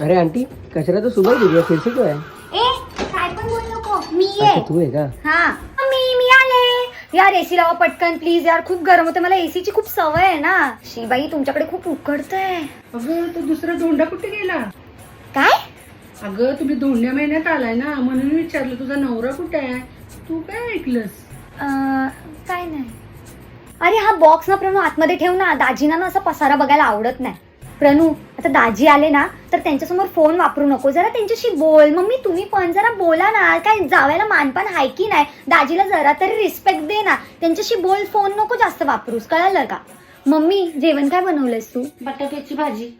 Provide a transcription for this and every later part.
अरे आंटी कचरा तो सुबह दे दिया, फिर से क्यों है? ए काय पण बोल नको, मी अच्छा आहे. तू है का? हा मी आले. यार एसी लावा पटकन प्लीज यार, खूप गरम होते. मला एसीची खूप सवय आहे ना. शिबाई तुमच्याकडे खूप उकडतंय. अगं तो दुसरा धोंडा कुठे गेला? काय? अगं तुम्ही धोंड्या महिन्यात आलाय ना, म्हणून विचारलं तुझा नवरा कुठे आहे. तू काय ऐकलंस? काय नाही. अरे हा बॉक्स ना प्रणू आतमध्ये ठेव ना. दाजीना ना असा पसारा बघायला आवडत नाही. प्रणू आता दाजी आले ना तर त्यांच्यासमोर फोन वापरू नको. जरा त्यांच्याशी बोल. मम्मी तुम्ही पण जरा बोला ना. काय जावायला मानपान हाय की नाही? दाजीला जरा तरी रिस्पेक्ट दे ना. त्यांच्याशी बोल, फोन नको जास्त वापरूस, कळलं का? मम्मी जेवण काय बनवलंयस तू? बटाट्याची भाजी.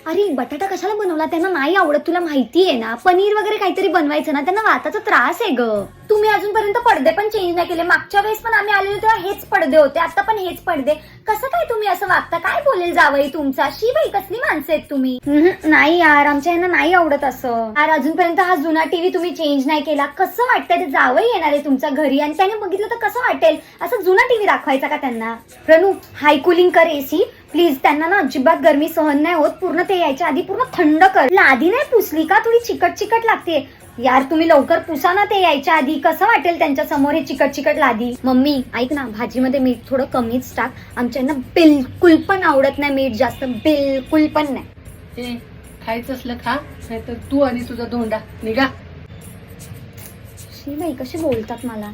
अरे बटाटा कशाला बनवला? त्यांना नाही आवडत, तुला माहिती आहे ना. पनीर वगैरे काहीतरी बनवायचं ना, त्यांना वाताचा त्रास आहे ग. तुम्ही अजूनपर्यंत पडदे पण चेंज नाही केले. मागच्या वेळेस पण आम्ही आलेलो तेव्हा हेच पडदे होते, आता पण हेच पडदे. कसं काय तुम्ही असं वागता? काय बोलेल जावई तुमचा? शी बाई कसली माणसं आहेत तुम्ही. नाही यार, आमच्या यांना नाही आवडत असं. यार अजूनपर्यंत हा जुना टीव्ही तुम्ही चेंज नाही केला. कसं वाटतंय? ते जावई येणार आहे तुमच्या घरी आणि त्याने बघितलं तर कसं वाटेल? असं जुना टीव्ही दाखवायचा का त्यांना? प्रणू हाय कुलिंग कर एसी प्लीज. त्यांना ना अजिबात गरमी सहन नाही होत. पूर्ण ते यायच्या आधी पूर्ण थंड कर. लादी नाही पुसली का? थोडी चिकट चिकट लागते. यार तुम्ही लवकर पुसा ना ते यायच्या आधी. कसं वाटेल त्यांच्या समोर हे चिकट चिकट लादी? मम्मी ऐक ना, भाजीमध्ये मीठ थोडं कमीच टाक. आमच्या ना बिलकुल पण आवडत नाही मीठ जास्त, बिलकुल पण नाही. हे खायचं असलं खा, नाहीतर तू आणि तुझा धोंडा निघा. शी बाई कशी बोलतात मला.